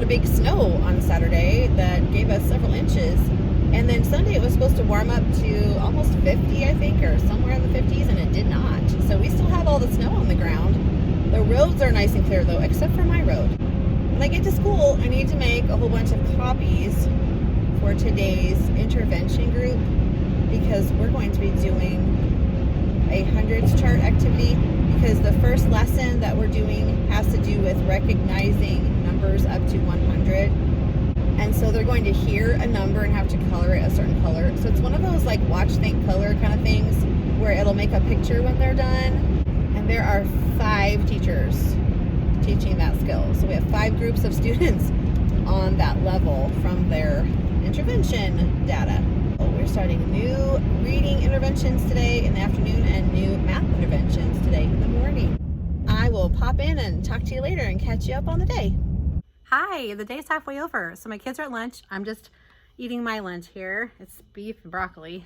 Big snow on Saturday that gave us several inches, and then Sunday it was supposed to warm up to almost 50, I think, or somewhere in the 50s, and it did not. So we still have all the snow on the ground. The roads are nice and clear though, except for my road. When I get to school, I need to make a whole bunch of copies for today's intervention group, because we're going to be doing a hundreds chart activity, because the first lesson that we're doing has to do with recognizing numbers up to 100, and so they're going to hear a number and have to color it a certain color. So it's one of those like watch, think, color kind of things where it'll make a picture when they're done. And there are 5 teachers teaching that skill, so we have 5 groups of students on that level from their intervention data. We're starting new reading interventions today in the afternoon and new math interventions today in the morning. I will pop in and talk to you later and catch you up on the day. Hi, the day's halfway over. So my kids are at lunch. I'm just eating my lunch here. It's beef and broccoli.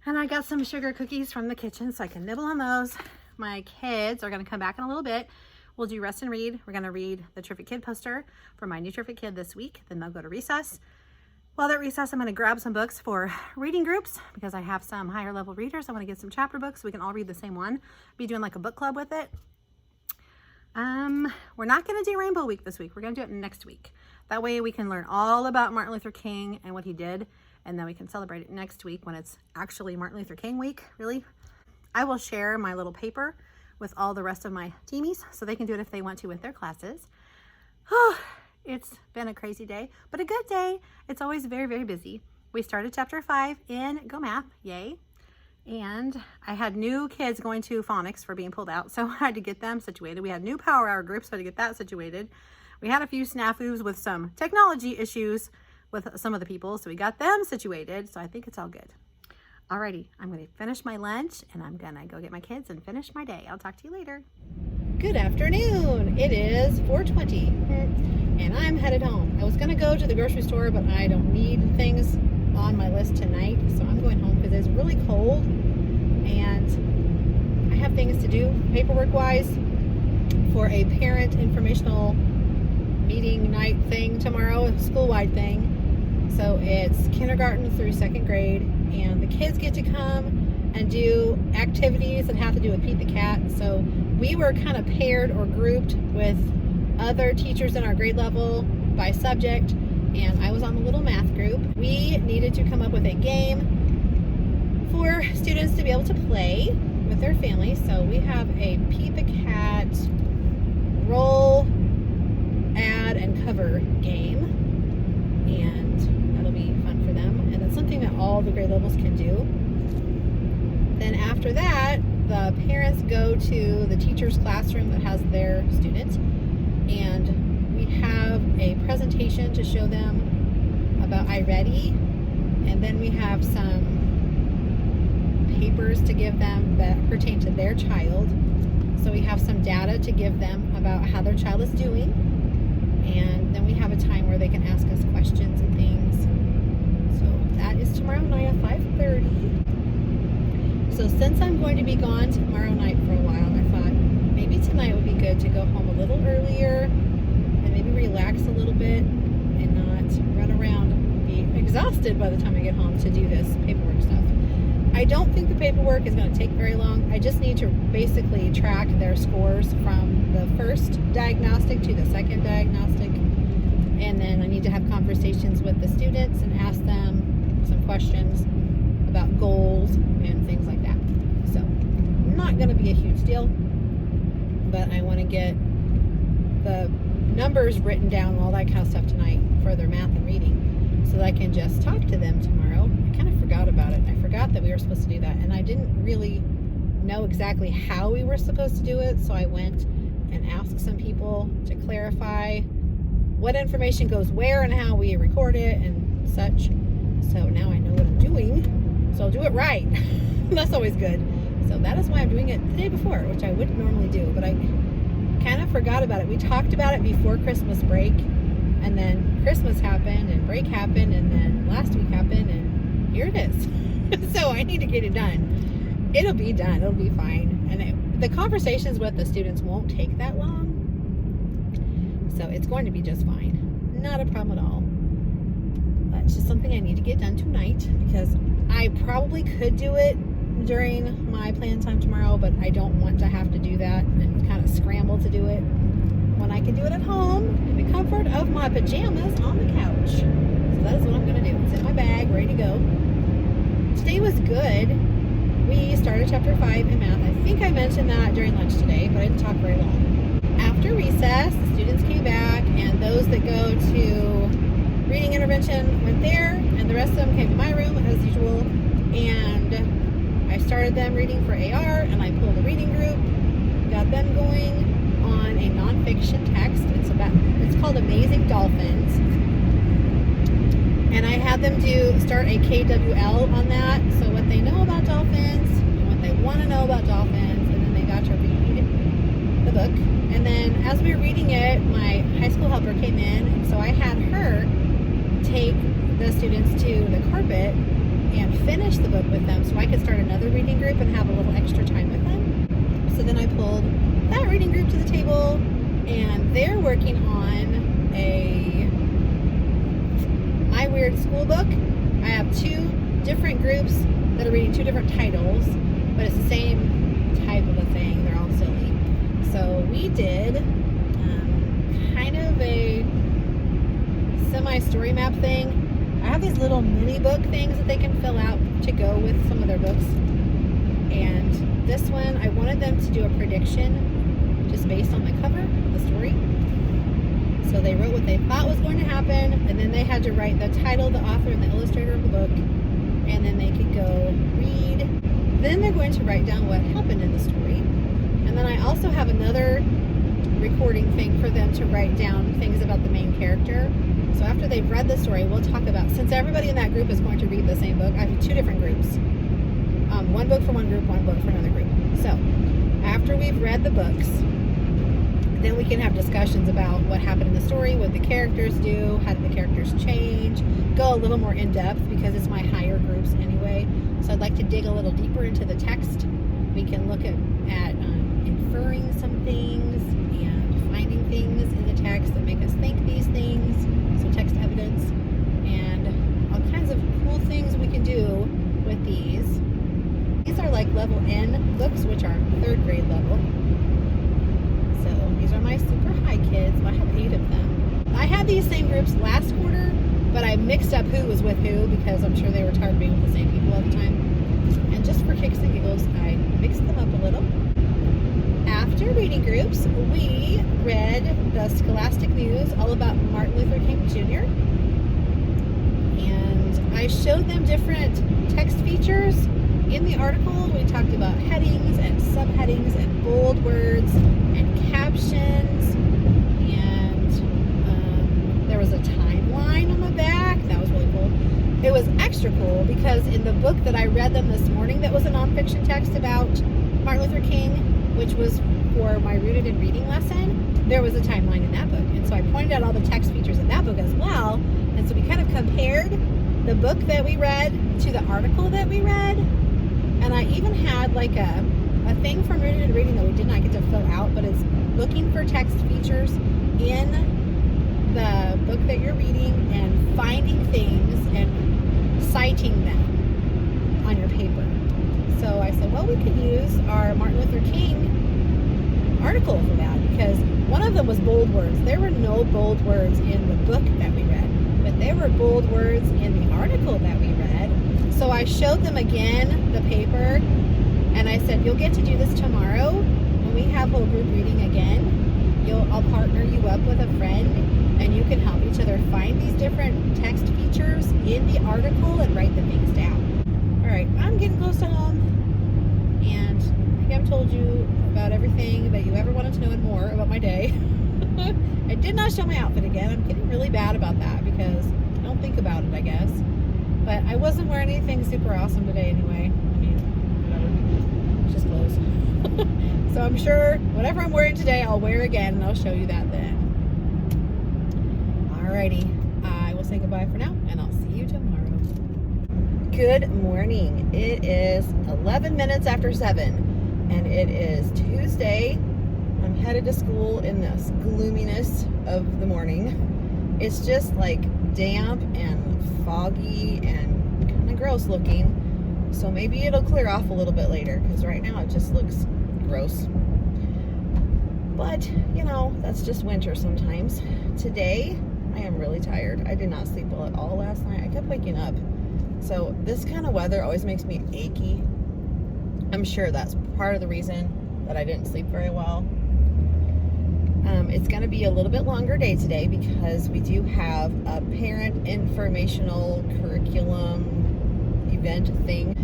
And I got some sugar cookies from the kitchen so I can nibble on those. My kids are gonna come back in a little bit. We'll do rest and read. We're gonna read the Terrific Kid poster for my new Terrific Kid this week. Then they'll go to recess. While at recess, I'm gonna grab some books for reading groups because I have some higher level readers. I wanna get some chapter books so we can all read the same one. Be doing like a book club with it. We're not going to do Rainbow Week this week. We're going to do it next week. That way we can learn all about Martin Luther King and what he did, and then we can celebrate it next week when it's actually Martin Luther King week, really. I will share my little paper with all the rest of my teamies so they can do it if they want to with their classes. It's been a crazy day, but a good day. It's always very, very busy. We started chapter 5 in Go Math, yay. And I had new kids going to phonics for being pulled out, so I had to get them situated. We had new power hour groups, so I had to get that situated. We had a few snafus with some technology issues with some of the people, so we got them situated, so I think it's all good. Alrighty, I'm going to finish my lunch, and I'm going to go get my kids and finish my day. I'll talk to you later. Good afternoon. It is 4:20, and I'm headed home. I was going to go to the grocery store, but I don't need things on my list tonight, so I'm going home because it's really cold and I have things to do paperwork wise for a parent informational meeting night thing tomorrow, a school-wide thing. So it's kindergarten through 2nd grade, and the kids get to come and do activities that have to do with Pete the Cat. So we were kind of paired or grouped with other teachers in our grade level by subject, and I was on the little math group. We needed to come up with a game for students to be able to play with their families. So we have a Pete the Cat roll, add, and cover game, and that'll be fun for them. And it's something that all the grade levels can do. Then after that, the parents go to the teacher's classroom that has their students, and we have a presentation to show them about iReady, and then we have some papers to give them that pertain to their child. So we have some data to give them about how their child is doing, and then we have a time where they can ask us questions and things. So that is tomorrow night at 5:30. So since I'm going to be gone tomorrow night for a while, I thought maybe tonight would be good to go home a little earlier and maybe relax a little bit and not run around and be exhausted by the time I get home to do this paperwork stuff. I don't think the paperwork is going to take very long. I just need to basically track their scores from the first diagnostic to the second diagnostic, and then I need to have conversations with the students and ask them some questions about goals and things like that. So not going to be a huge deal, but I want to get the numbers written down and all that kind of stuff tonight for their math and reading so that I can just talk to them tomorrow. I kind of forgot about it. I forgot that we were supposed to do that, and I didn't really know exactly how we were supposed to do it, so I went and asked some people to clarify what information goes where and how we record it and such. So now I know what I'm doing, so I'll do it right. That's always good. So that is why I'm doing it the day before, which I wouldn't normally do, but I kind of forgot about it. We talked about it before Christmas break, and then Christmas happened and break happened, and then last week happened, and here it is. So I need to get it done. It'll be done. It'll be fine. And the conversations with the students won't take that long. So it's going to be just fine. Not a problem at all. It's just something I need to get done tonight because I probably could do it during my plan time tomorrow, but I don't want to have to do that and kind of scramble to do it when I can do it at home in the comfort of my pajamas on the couch. So that is what I'm going to do. It's in my bag, ready to go. Today was good. We started chapter 5 in math. I think I mentioned that during lunch today, but I didn't talk very long. After recess, the students came back, and those that go to reading intervention went there, and the rest of them came to my room as usual, and I started them reading for AR, and I pulled a reading group, got them going on a nonfiction text. It's called Amazing Dolphins, and I had them start a KWL on that, so what they know about dolphins, and what they want to know about dolphins, and then they got to read the book. And then as we were reading it, my high school helper came in, and so I had her take the students to the carpet and finish the book with them so I could start another reading group and have a little extra time with them. So then I pulled that reading group to the table, and they're working on My Weird School book. I have 2 different groups that are reading 2 different titles, but it's the same type of a thing. They're all silly. So we did kind of a semi-story map thing. I have these little mini book things that they can fill out to go with some of their books. And this one, I wanted them to do a prediction just based on the cover of the story. So they wrote what they thought was going to happen, and then they had to write the title, the author, and the illustrator of the book, and then they could go read. Then they're going to write down what happened in the story. And then I also have another recording thing for them to write down things about the main character. So after they've read the story, we'll talk about, since everybody in that group is going to read the same book, I have 2 different groups. One book for one group, one book for another group. So after we've read the books, then we can have discussions about what happened in the story, what the characters do, how did the characters change, go a little more in depth because it's my higher groups anyway. So I'd like to dig a little deeper into the text. We can look at inferring some things and finding things in the text that make us think these things. So text evidence and all kinds of cool things we can do with these. These are like level N books, which are 3rd grade level. So these are my super high kids. I have 8 of them. I had these same groups last quarter, but I mixed up who was with who because I'm sure they were tired of being with the same people all the time. And just for kicks and giggles, I mixed them up a little. After reading groups, we read the Scholastic News all about Martin Luther King Jr. And I showed them different text features in the article. We talked about headings and subheadings and bold words and captions. And there was a timeline on the back. That was really cool. It was extra cool because in the book that I read them this morning that was a nonfiction text about Martin Luther King, which was for my Rooted in Reading lesson, there was a timeline in that book. And so I pointed out all the text features in that book as well. And so we kind of compared the book that we read to the article that we read. And I even had like a thing from Rooted in Reading that we did not get to fill out, but it's looking for text features in the book that you're reading and finding things and citing them on your paper. So I said, well, we could use our Martin Luther King article for that because one of them was bold words. There were no bold words in the book that we read, but there were bold words in the article that we read. So I showed them again the paper, and I said, you'll get to do this tomorrow when we have whole group reading again. I'll partner you up with a friend, and you can help each other find these different text features in the article and write the things down. All right, I'm getting close to home, and I think I've told you about everything that you ever wanted to know and more about my day. I did not show my outfit again. I'm getting really bad about that because I don't think about it, I guess. But I wasn't wearing anything super awesome today anyway. I mean, whatever. It's just clothes. So I'm sure whatever I'm wearing today, I'll wear again, and I'll show you that then. Alrighty. I will say goodbye for now, and I'll see you tomorrow. Good morning. It is 11 minutes after 7 and it is Tuesday. I'm headed to school in this gloominess of the morning. It's just like damp and foggy and kind of gross looking. So maybe it'll clear off a little bit later because right now it just looks gross. But, you know, that's just winter sometimes. Today, I am really tired. I did not sleep well at all last night. I kept waking up. So this kind of weather always makes me achy. I'm sure that's part of the reason that I didn't sleep very well. It's going to be a little bit longer day today because we do have a parent informational curriculum event thing.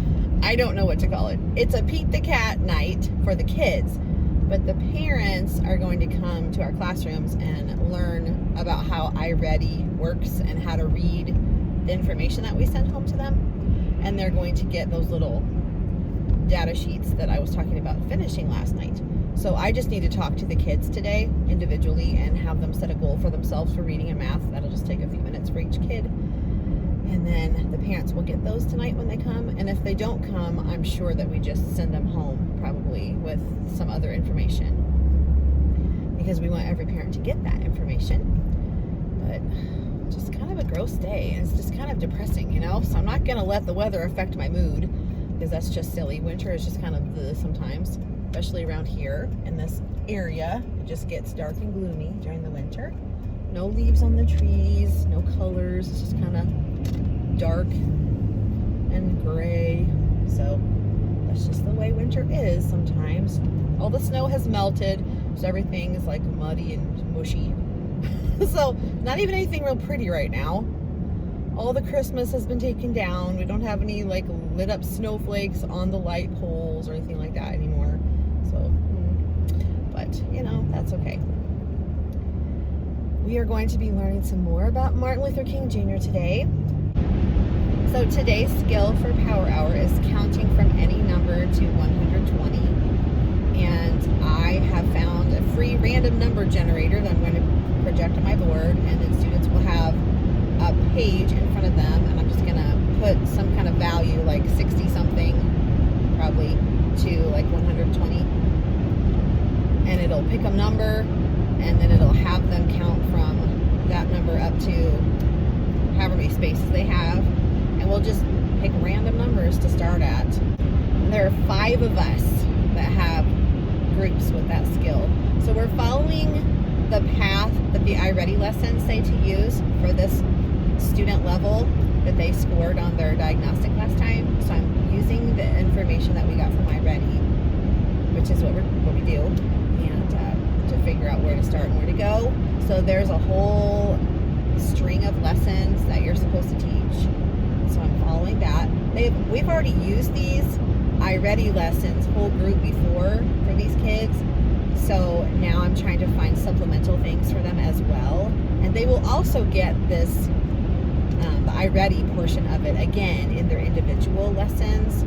I don't know what to call it. It's a Pete the Cat night for the kids, but the parents are going to come to our classrooms and learn about how iReady works and how to read the information that we send home to them. And they're going to get those little data sheets that I was talking about finishing last night. So I just need to talk to the kids today individually and have them set a goal for themselves for reading and math. That'll just take a few minutes for each kid. And then the parents will get those tonight when they come. And if they don't come, I'm sure that we just send them home probably with some other information because we want every parent to get that information. But just kind of a gross day. And it's just kind of depressing, you know? So I'm not going to let the weather affect my mood because that's just silly. Winter is just kind of bleh sometimes, especially around here in this area. It just gets dark and gloomy during the winter. No leaves on the trees, no colors. It's just kind of dark and gray. So that's just the way winter is sometimes. All the snow has melted, so everything is like muddy and mushy. So not even anything real pretty right now. All the Christmas has been taken down. We don't have any like lit up snowflakes on the light poles or anything like that anymore. So, but you know, that's okay. We are going to be learning some more about Martin Luther King Jr. today. So today's skill for Power Hour is counting from any number to 120. And I have found a free random number generator that I'm going to project on my board, and then students will have a page in front of them, and I'm just going to put some kind of value like 60 something probably to like 120, and it'll pick a number, and then it'll have them count from that number up to however many spaces they have, and we'll just pick random numbers to start at. And there are 5 of us that have groups with that skill, so we're following the path that the iReady lessons say to use for this student level that they scored on their diagnostic last time. So I'm using the information that we got from iReady, which is what we do, and to figure out where to start and where to go. So there's a whole string of lessons that you're supposed to teach. So I'm following that. We've already used these iReady lessons whole group before for these kids. So now I'm trying to find supplemental things for them as well. And they will also get this, the iReady portion of it again in their individual lessons.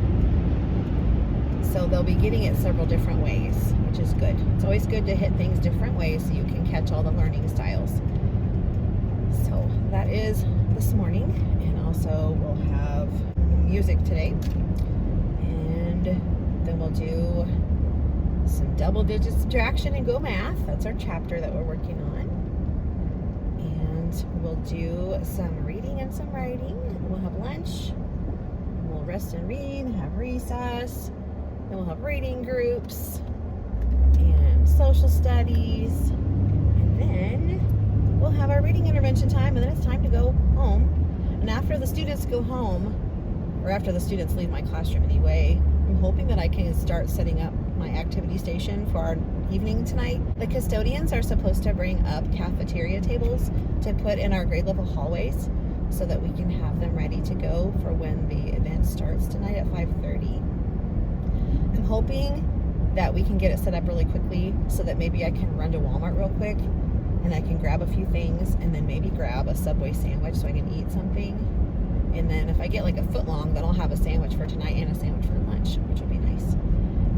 So they'll be getting it several different ways, which is good. It's always good to hit things different ways so you can catch all the learning styles. So that is this morning. And also we'll have music today. And then we'll do some double digit subtraction and go math. That's our chapter that we're working on. And we'll do some reading and some writing. We'll have lunch. We'll rest and read, have recess. Then we'll have reading groups and social studies. And then we'll have our reading intervention time, and then it's time to go home. And after the students go home, or after the students leave my classroom anyway, I'm hoping that I can start setting up my activity station for our evening tonight. The custodians are supposed to bring up cafeteria tables to put in our grade level hallways so that we can have them ready to go for when the event starts tonight at 5:30. I'm hoping that we can get it set up really quickly so that maybe I can run to Walmart real quick and I can grab a few things and then maybe grab a Subway sandwich so I can eat something. And then if I get like a foot long, then I'll have a sandwich for tonight and a sandwich for lunch, which would be nice.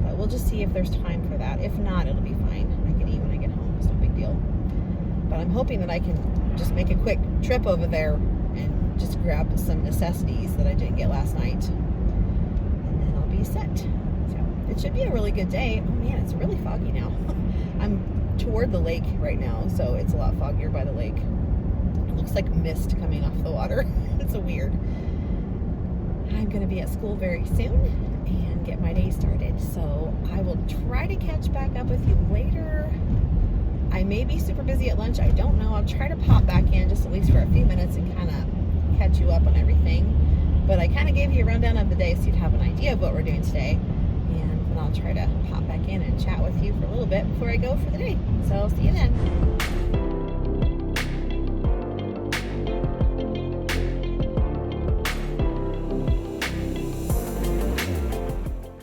But we'll just see if there's time for that. If not, it'll be fine. I can eat when I get home. It's no big deal. But I'm hoping that I can just make a quick trip over there and just grab some necessities that I didn't get last night, and then I'll be set. So it should be a really good day. Oh man, it's really foggy now. I'm toward the lake right now, so it's a lot foggier by the lake. It looks like mist coming off the water. It's weird. I'm going to be at school very soon and get my day started, so I will try to catch back up with you later. I may be super busy at lunch, I don't know. I'll try to pop back in just at least for a few minutes and kind of catch you up on everything. But I kind of gave you a rundown of the day so you'd have an idea of what we're doing today. And then I'll try to pop back in and chat with you for a little bit before I go for the day. So I'll see you then.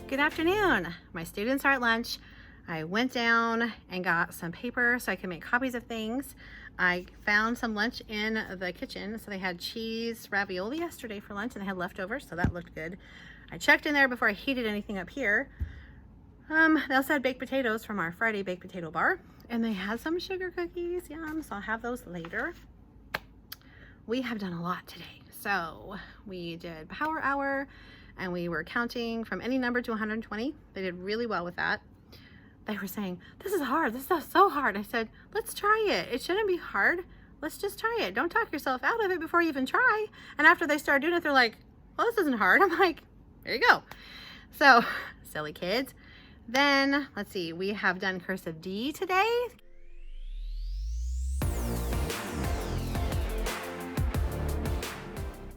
Good afternoon. My students are at lunch. I went down and got some paper so I can make copies of things. I found some lunch in the kitchen. So they had cheese ravioli yesterday for lunch and they had leftovers, so that looked good. I checked in there before I heated anything up here. They also had baked potatoes from our Friday baked potato bar, and they had some sugar cookies. Yum, so I'll have those later. We have done a lot today. So we did power hour and we were counting from any number to 120. They did really well with that. They were saying, this is hard, this is so hard. I said, let's try it. It shouldn't be hard. Let's just try it. Don't talk yourself out of it before you even try. And after they started doing it, they're like, well, this isn't hard. I'm like, there you go. So, silly kids. Then, let's see, we have done cursive D today.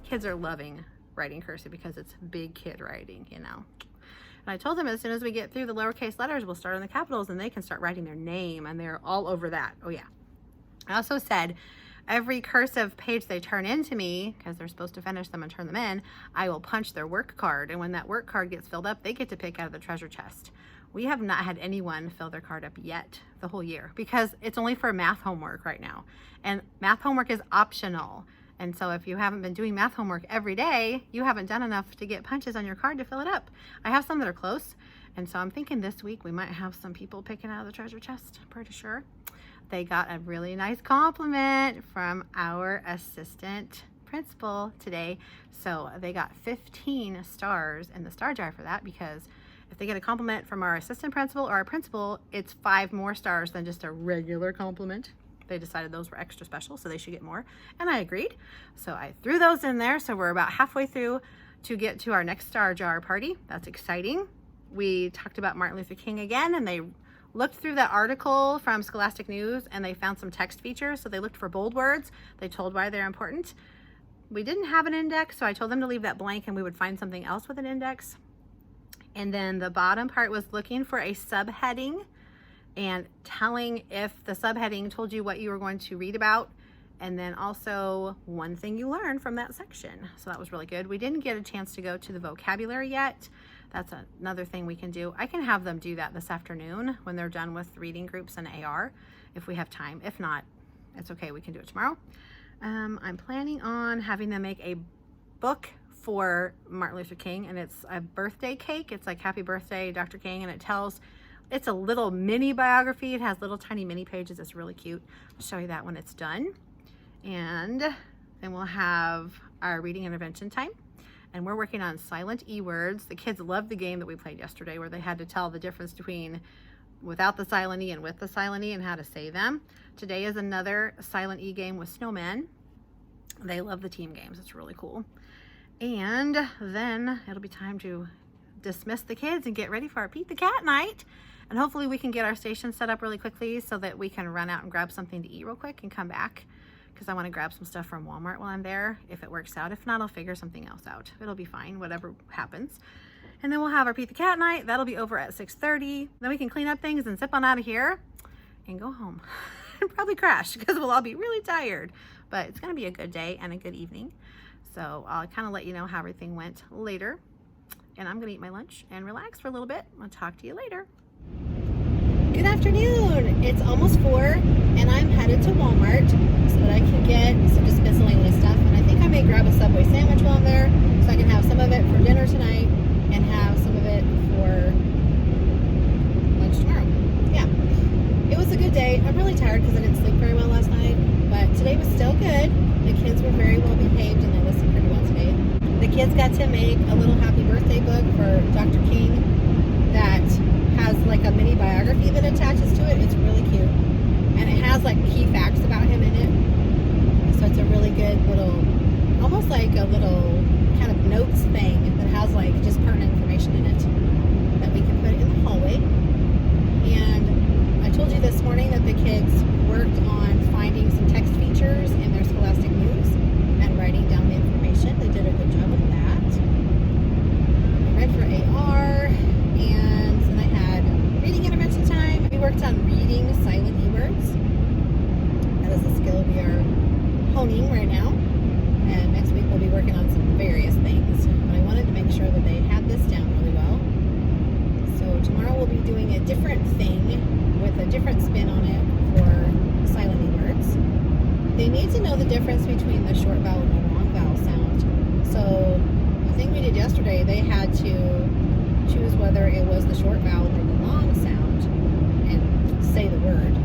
Kids are loving writing cursive because it's big kid writing, you know. And I told them as soon as we get through the lowercase letters, we'll start on the capitals and they can start writing their name, and they're all over that. Oh yeah. I also said every cursive page they turn into me, because they're supposed to finish them and turn them in, I will punch their work card. And when that work card gets filled up, they get to pick out of the treasure chest. We have not had anyone fill their card up yet the whole year because it's only for math homework right now. And math homework is optional. And so if you haven't been doing math homework every day, you haven't done enough to get punches on your card to fill it up. I have some that are close. And so I'm thinking this week we might have some people picking out of the treasure chest, pretty sure. They got a really nice compliment from our assistant principal today. So they got 15 stars in the star jar for that, because if they get a compliment from our assistant principal or our principal, it's 5 more stars than just a regular compliment. They decided those were extra special, so they should get more. And I agreed. So I threw those in there. So we're about halfway through to get to our next star jar party. That's exciting. We talked about Martin Luther King again, and they looked through that article from Scholastic News and they found some text features. So they looked for bold words. They told why they're important. We didn't have an index, so I told them to leave that blank and we would find something else with an index. And then the bottom part was looking for a subheading and telling if the subheading told you what you were going to read about, and then also one thing you learned from that section. So that was really good. We didn't get a chance to go to the vocabulary yet. That's another thing we can do. I can have them do that this afternoon when they're done with reading groups and AR, if we have time. If not, it's okay, we can do it tomorrow. I'm planning on having them make a book for Martin Luther King, and it's a birthday cake. It's like happy birthday Dr. King, and it tells, it's a little mini biography. It has little tiny mini pages. It's really cute. I'll show you that when it's done. And then we'll have our reading intervention time. And we're working on silent E words. The kids loved the game that we played yesterday where they had to tell the difference between without the silent E and with the silent E and how to say them. Today is another silent E game with snowmen. They love the team games. It's really cool. And then it'll be time to dismiss the kids and get ready for our Pete the Cat night. And hopefully we can get our station set up really quickly so that we can run out and grab something to eat real quick and come back, because I want to grab some stuff from Walmart while I'm there, if it works out. If not, I'll figure something else out. It'll be fine, whatever happens. And then we'll have our Pete the Cat night. That'll be over at 6:30. Then we can clean up things and zip on out of here and go home and probably crash because we'll all be really tired. But it's going to be a good day and a good evening. So I'll kind of let you know how everything went later. And I'm going to eat my lunch and relax for a little bit. I'll talk to you later. Good afternoon. It's almost 4 and I'm headed to Walmart so that I can get some just miscellaneous stuff. And I think I may grab a Subway sandwich while I'm there so I can have some of it for dinner tonight and have some of it for lunch tomorrow. Yeah, it was a good day. I'm really tired because I didn't sleep very well last night, but today was still good. The kids were very well behaved and they listened pretty well today. The kids got to make a little happy birthday book for Dr. King that has like a mini biography that attaches to it. It's really cute. And it has like key facts about him in it. So it's a really good little, almost like a little kind of notes thing that has like just pertinent information in it that we can put in the hallway. And I told you this morning that the kids worked on finding some text features in their Scholastic News and writing down the information. They did a good job of that. I read for AR, and then I had reading intervention time. We worked on reading silent E-words. That is a skill we are honing right now. And next week we'll be working on some various things. But I wanted to make sure that they had this down really well. So tomorrow we'll be doing a different thing with a different spin on it for silent E-words. They need to know the difference between the short vowel and the long vowel sound. So the thing we did yesterday, they had to choose whether it was the short vowel or the long sound and say the word.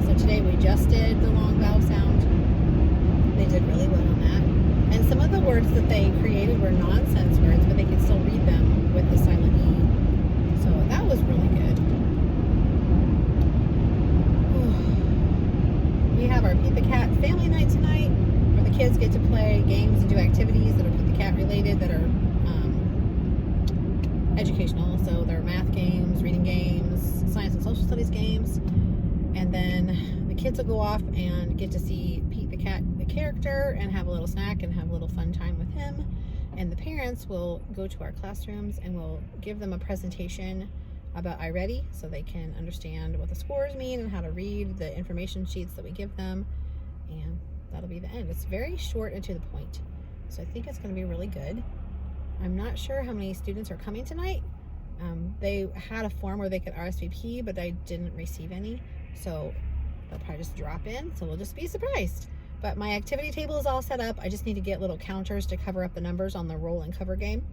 So today we just did the long vowel sound. They did really well on that. And some of the words that they created were nonsense words, but they could still read them with the silent E. So that was really good. We have our Pete the Cat family night tonight, where the kids get to play games and do activities that are Pete the Cat related, that are educational. So they're math games, reading games, science and social studies games. And then the kids will go off and get to see Pete the Cat, the character, and have a little snack and have a little fun time with him. And the parents will go to our classrooms and we'll give them a presentation about iReady so they can understand what the scores mean and how to read the information sheets that we give them. And that'll be the end. It's very short and to the point. So I think it's going to be really good. I'm not sure how many students are coming tonight. They had a form where they could RSVP, but I didn't receive any. So they'll probably just drop in. So we'll just be surprised. But my activity table is all set up. I just need to get little counters to cover up the numbers on the roll and cover game.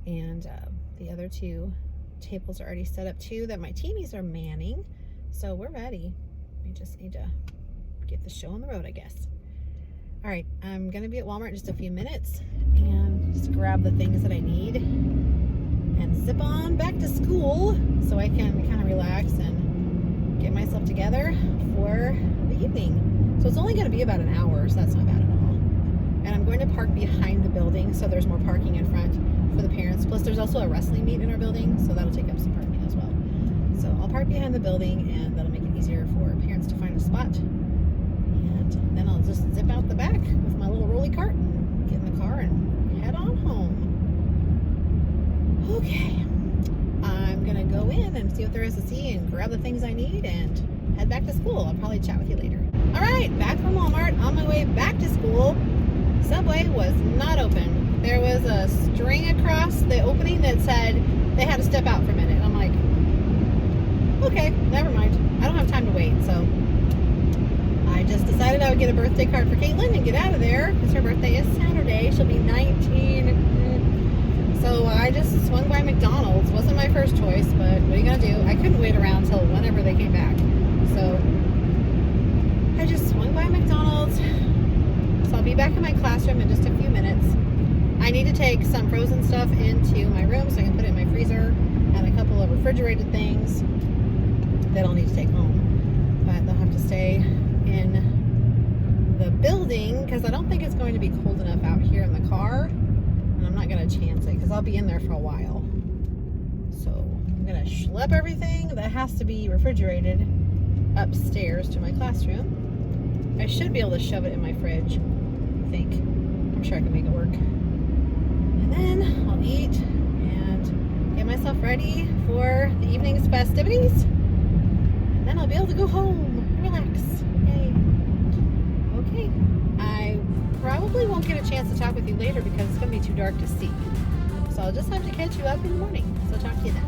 And the other two tables are already set up too that my teamies are manning. So we're ready. We just need to get the show on the road, I guess. All right, I'm gonna be at Walmart in just a few minutes and just grab the things that I need and zip on back to school so I can kind of relax and get myself together for the evening. So it's only gonna be about an hour, so that's not bad at all. And I'm going to park behind the building so there's more parking in front for the parents. Plus there's also a wrestling meet in our building, so that'll take up some parking as well. So I'll park behind the building and that'll make it easier for parents to find a spot. And then I'll just zip out the back with my little rolly cart and get in the car and head on home. Okay, I'm gonna go in and see what there is to see and grab the things I need and head back to school. I'll probably chat with you later. All right, back from Walmart, on my way back to school. Subway was not open. There was a string across the opening that said they had to step out for a minute. I'm like, okay, never mind. I don't have time to wait, so I just decided I would get a birthday card for Caitlin and get out of there because her birthday is Saturday. She'll be 19. So I just swung by McDonald's. Wasn't my first choice, but what are you gonna do? I couldn't wait around till whenever they came back. So I just swung by McDonald's. So I'll be back in my classroom in just a few minutes. I need to take some frozen stuff into my room so I can put it in my freezer, and a couple of refrigerated things that I'll need to take home. But they'll have to stay in the building because I don't think it's going to be cold enough out here in the car. And I'm not going to chance it because I'll be in there for a while. So I'm going to schlep everything that has to be refrigerated upstairs to my classroom. I should be able to shove it in my fridge, I think. I'm sure I can make it work. And then I'll eat and get myself ready for the evening's festivities. And then I'll be able to go home and relax. Yay. Okay. I probably won't get a chance to talk with you later because it's going to be too dark to see. So I'll just have to catch you up in the morning. So talk to you then.